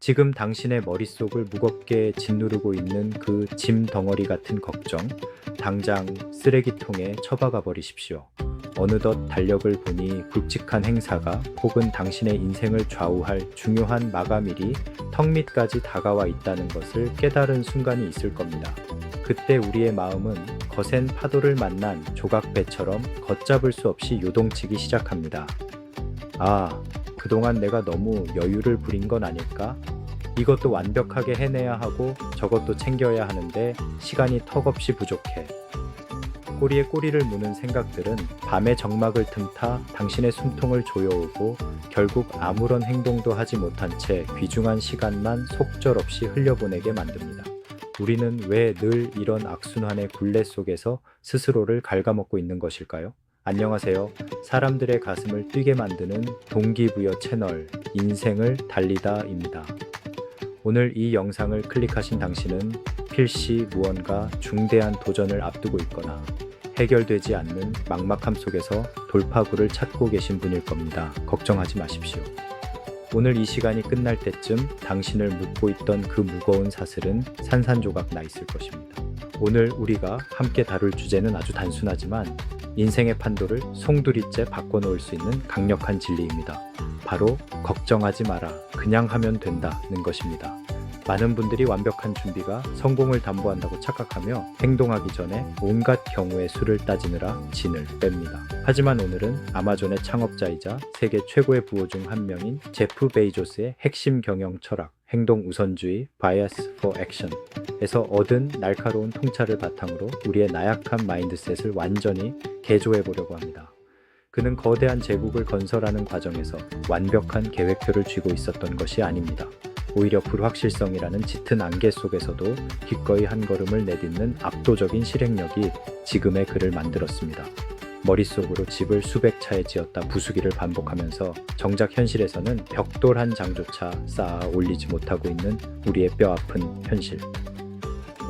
지금 당신의 머릿속을 무겁게 짓누르고 있는 그 짐 덩어리 같은 걱정, 당장 쓰레기통에 처박아 버리십시오. 어느덧 달력을 보니 굵직한 행사가 혹은 당신의 인생을 좌우할 중요한 마감일이 턱 밑까지 다가와 있다는 것을 깨달은 순간이 있을 겁니다. 그때 우리의 마음은 거센 파도를 만난 조각배처럼 걷잡을 수 없이 요동치기 시작합니다. 아, 그동안 내가 너무 여유를 부린 건 아닐까? 이것도 완벽하게 해내야 하고 저것도 챙겨야 하는데 시간이 턱없이 부족해. 꼬리에 꼬리를 무는 생각들은 밤의 정막을 틈타 당신의 숨통을 조여오고 결국 아무런 행동도 하지 못한 채 귀중한 시간만 속절없이 흘려보내게 만듭니다. 우리는 왜 늘 이런 악순환의 굴레 속에서 스스로를 갉아먹고 있는 것일까요? 안녕하세요. 사람들의 가슴을 뛰게 만드는 동기부여 채널 인생을 달리다입니다. 오늘 이 영상을 클릭하신 당신은 필시 무언가 중대한 도전을 앞두고 있거나 해결되지 않는 막막함 속에서 돌파구를 찾고 계신 분일 겁니다. 걱정하지 마십시오. 오늘 이 시간이 끝날 때쯤 당신을 묶고 있던 그 무거운 사슬은 산산조각 나 있을 것입니다. 오늘 우리가 함께 다룰 주제는 아주 단순하지만 인생의 판도를 송두리째 바꿔놓을 수 있는 강력한 진리입니다. 바로 걱정하지 마라, 그냥 하면 된다는 것입니다. 많은 분들이 완벽한 준비가 성공을 담보한다고 착각하며 행동하기 전에 온갖 경우의 수를 따지느라 진을 뺍니다. 하지만 오늘은 아마존의 창업자이자 세계 최고의 부호 중 한 명인 제프 베이조스의 핵심 경영 철학, 행동 우선주의, Bias for Action 에서 얻은 날카로운 통찰을 바탕으로 우리의 나약한 마인드셋을 완전히 개조해 보려고 합니다. 그는 거대한 제국을 건설하는 과정에서 완벽한 계획표를 쥐고 있었던 것이 아닙니다. 오히려 불확실성이라는 짙은 안개 속에서도 기꺼이 한 걸음을 내딛는 압도적인 실행력이 지금의 그를 만들었습니다. 머릿속으로 집을 수백 차에 지었다 부수기를 반복하면서 정작 현실에서는 벽돌 한 장조차 쌓아 올리지 못하고 있는 우리의 뼈아픈 현실.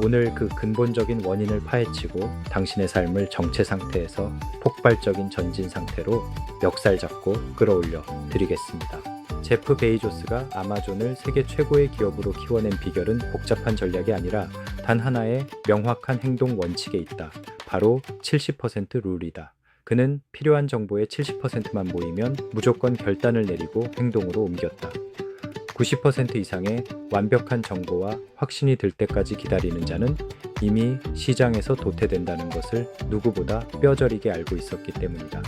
오늘 그 근본적인 원인을 파헤치고 당신의 삶을 정체 상태에서 폭발적인 전진 상태로 멱살 잡고 끌어올려 드리겠습니다. 제프 베이조스가 아마존을 세계 최고의 기업으로 키워낸 비결은 복잡한 전략이 아니라 단 하나의 명확한 행동 원칙에 있다. 바로 70% 룰이다. 그는 필요한 정보의 70%만 모이면 무조건 결단을 내리고 행동으로 옮겼다. 90% 이상의 완벽한 정보와 확신이 들 때까지 기다리는 자는 이미 시장에서 도태된다는 것을 누구보다 뼈저리게 알고 있었기 때문이다.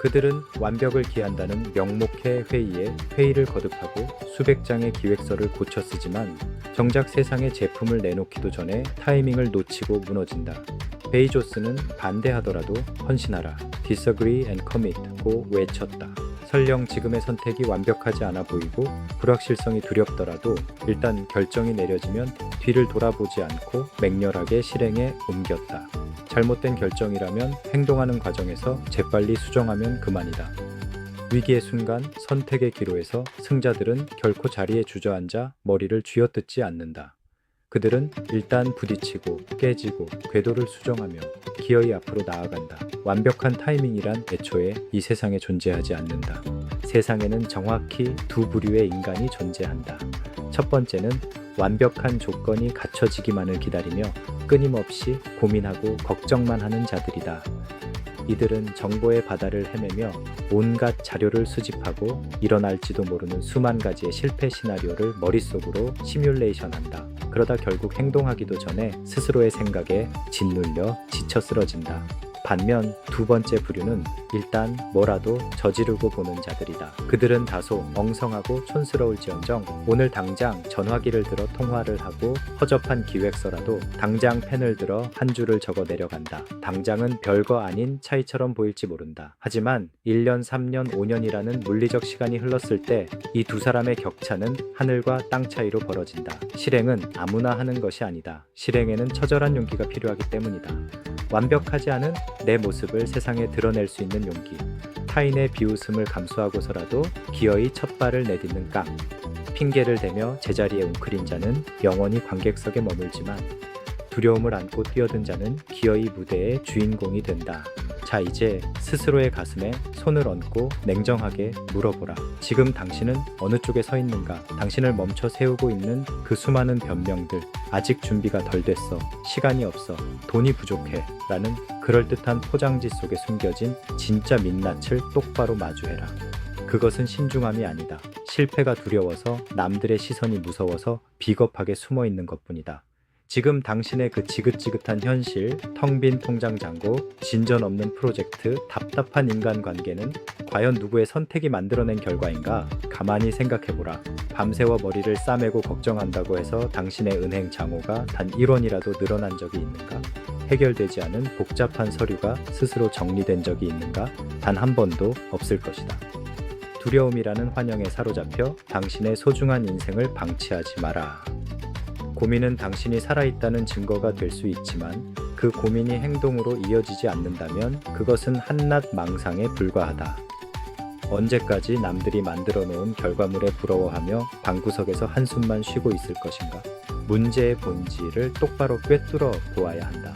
그들은 완벽을 기한다는 명목의 회의에 회의를 거듭하고 수백 장의 기획서를 고쳐 쓰지만 정작 세상에 제품을 내놓기도 전에 타이밍을 놓치고 무너진다. 베이조스는 반대하더라도 헌신하라, disagree and commit고 외쳤다. 설령 지금의 선택이 완벽하지 않아 보이고 불확실성이 두렵더라도 일단 결정이 내려지면 뒤를 돌아보지 않고 맹렬하게 실행에 옮겼다. 잘못된 결정이라면 행동하는 과정에서 재빨리 수정하면 그만이다. 위기의 순간 선택의 기로에서 승자들은 결코 자리에 주저앉아 머리를 쥐어뜯지 않는다. 그들은 일단 부딪히고 깨지고 궤도를 수정하며 기어이 앞으로 나아간다. 완벽한 타이밍이란 애초에 이 세상에 존재하지 않는다. 세상에는 정확히 두 부류의 인간이 존재한다. 첫 번째는 완벽한 조건이 갖춰지기만을 기다리며 끊임없이 고민하고 걱정만 하는 자들이다. 이들은 정보의 바다를 헤매며 온갖 자료를 수집하고 일어날지도 모르는 수만 가지의 실패 시나리오를 머릿속으로 시뮬레이션한다. 그러다 결국 행동하기도 전에 스스로의 생각에 짓눌려 지쳐 쓰러진다. 반면 두 번째 부류는 일단 뭐라도 저지르고 보는 자들이다. 그들은 다소 엉성하고 촌스러울지언정 오늘 당장 전화기를 들어 통화를 하고 허접한 기획서라도 당장 펜을 들어 한 줄을 적어 내려간다. 당장은 별거 아닌 차이처럼 보일지 모른다. 하지만 1년, 3년, 5년이라는 물리적 시간이 흘렀을 때 이 두 사람의 격차는 하늘과 땅 차이로 벌어진다. 실행은 아무나 하는 것이 아니다. 실행에는 처절한 용기가 필요하기 때문이다. 완벽하지 않은 내 모습을 세상에 드러낼 수 있는 용기, 타인의 비웃음을 감수하고서라도 기어이 첫 발을 내딛는 깡, 핑계를 대며 제자리에 웅크린 자는 영원히 관객석에 머물지만 두려움을 안고 뛰어든 자는 기어이 무대의 주인공이 된다. 자, 이제 스스로의 가슴에 손을 얹고 냉정하게 물어보라. 지금 당신은 어느 쪽에 서 있는가? 당신을 멈춰 세우고 있는 그 수많은 변명들, 아직 준비가 덜 됐어, 시간이 없어, 돈이 부족해 라는 그럴듯한 포장지 속에 숨겨진 진짜 민낯을 똑바로 마주해라. 그것은 신중함이 아니다. 실패가 두려워서, 남들의 시선이 무서워서 비겁하게 숨어 있는 것뿐이다. 지금 당신의 그 지긋지긋한 현실, 텅 빈 통장 잔고, 진전 없는 프로젝트, 답답한 인간관계는 과연 누구의 선택이 만들어낸 결과인가? 가만히 생각해보라. 밤새워 머리를 싸매고 걱정한다고 해서 당신의 은행 잔고가 단 1원이라도 늘어난 적이 있는가? 해결되지 않은 복잡한 서류가 스스로 정리된 적이 있는가? 단 한 번도 없을 것이다. 두려움이라는 환영에 사로잡혀 당신의 소중한 인생을 방치하지 마라. 고민은 당신이 살아있다는 증거가 될 수 있지만 그 고민이 행동으로 이어지지 않는다면 그것은 한낱 망상에 불과하다. 언제까지 남들이 만들어 놓은 결과물에 부러워하며 방구석에서 한숨만 쉬고 있을 것인가? 문제의 본질을 똑바로 꿰뚫어 보아야 한다.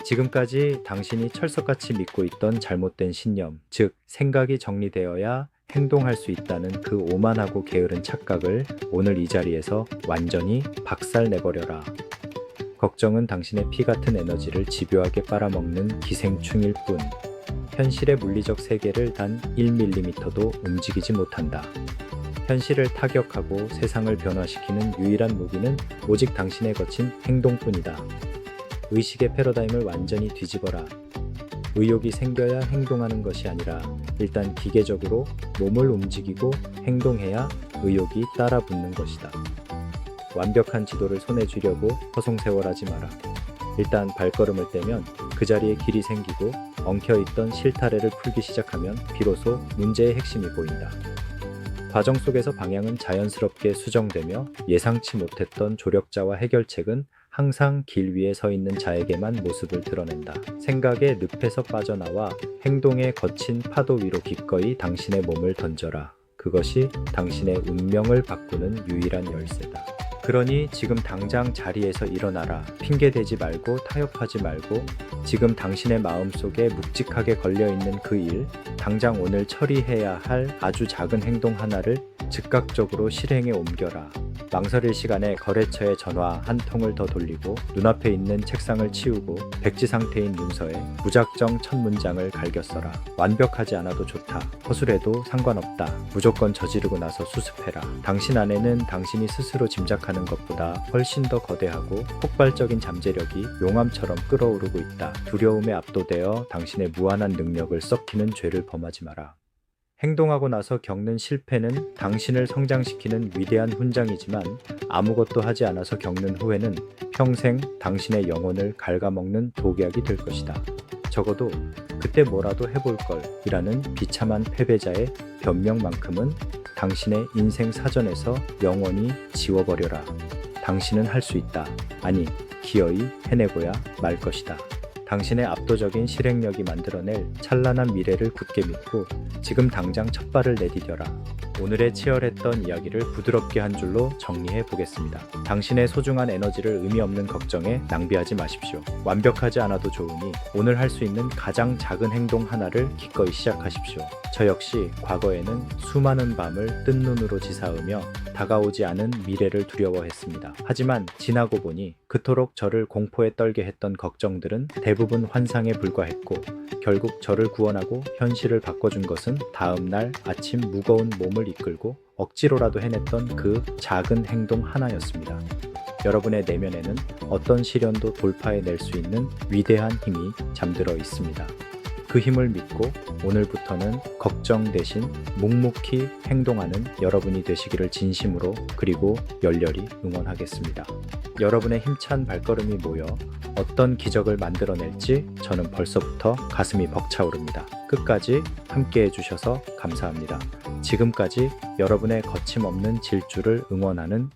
지금까지 당신이 철석같이 믿고 있던 잘못된 신념, 즉 생각이 정리되어야 행동할 수 있다는 그 오만하고 게으른 착각을 오늘 이 자리에서 완전히 박살내버려라. 걱정은 당신의 피 같은 에너지를 집요하게 빨아먹는 기생충일 뿐, 현실의 물리적 세계를 단 1mm도 움직이지 못한다. 현실을 타격하고 세상을 변화시키는 유일한 무기는 오직 당신의 거친 행동뿐이다. 의식의 패러다임을 완전히 뒤집어라. 의욕이 생겨야 행동하는 것이 아니라 일단 기계적으로 몸을 움직이고 행동해야 의욕이 따라 붙는 것이다. 완벽한 지도를 손에 쥐려고 허송세월하지 마라. 일단 발걸음을 떼면 그 자리에 길이 생기고 엉켜있던 실타래를 풀기 시작하면 비로소 문제의 핵심이 보인다. 과정 속에서 방향은 자연스럽게 수정되며 예상치 못했던 조력자와 해결책은 항상 길 위에 서 있는 자에게만 모습을 드러낸다. 생각의 늪에서 빠져나와 행동의 거친 파도 위로 기꺼이 당신의 몸을 던져라. 그것이 당신의 운명을 바꾸는 유일한 열쇠다. 그러니 지금 당장 자리에서 일어나라. 핑계대지 말고 타협하지 말고 지금 당신의 마음속에 묵직하게 걸려있는 그 일, 당장 오늘 처리해야 할 아주 작은 행동 하나를 즉각적으로 실행에 옮겨라. 망설일 시간에 거래처에 전화 한 통을 더 돌리고 눈앞에 있는 책상을 치우고 백지 상태인 문서에 무작정 첫 문장을 갈겨 써라. 완벽하지 않아도 좋다. 허술해도 상관없다. 무조건 저지르고 나서 수습해라. 당신 안에는 당신이 스스로 짐작하는 것보다 훨씬 더 거대하고 폭발적인 잠재력이 용암처럼 끓어오르고 있다. 두려움에 압도되어 당신의 무한한 능력을 썩히는 죄를 범하지 마라. 행동하고 나서 겪는 실패는 당신을 성장시키는 위대한 훈장이지만 아무것도 하지 않아서 겪는 후회는 평생 당신의 영혼을 갉아먹는 독약이 될 것이다. 적어도 그때 뭐라도 해볼 걸 이라는 비참한 패배자의 변명만큼은 당신의 인생 사전에서 영원히 지워버려라. 당신은 할 수 있다. 아니, 기어이 해내고야 말 것이다. 당신의 압도적인 실행력이 만들어낼 찬란한 미래를 굳게 믿고 지금 당장 첫 발을 내디뎌라. 오늘의 치열했던 이야기를 부드럽게 한 줄로 정리해 보겠습니다. 당신의 소중한 에너지를 의미 없는 걱정에 낭비하지 마십시오. 완벽하지 않아도 좋으니 오늘 할 수 있는 가장 작은 행동 하나를 기꺼이 시작하십시오. 저 역시 과거에는 수많은 밤을 뜬 눈으로 지사으며 다가오지 않은 미래를 두려워했습니다. 하지만 지나고 보니 그토록 저를 공포에 떨게 했던 걱정들은 대부분 환상에 불과했고 결국 저를 구원하고 현실을 바꿔준 것은 다음날 아침 무거운 몸을 이끌고 억지로라도 해냈던 그 작은 행동 하나였습니다. 여러분의 내면에는 어떤 시련도 돌파해낼 수 있는 위대한 힘이 잠들어 있습니다. 그 힘을 믿고 오늘부터는 걱정 대신 묵묵히 행동하는 여러분이 되시기를 진심으로 그리고 열렬히 응원하겠습니다. 여러분의 힘찬 발걸음이 모여 어떤 기적을 만들어낼지 저는 벌써부터 가슴이 벅차오릅니다. 끝까지 함께 해주셔서 감사합니다. 지금까지 여러분의 거침없는 질주를 응원하는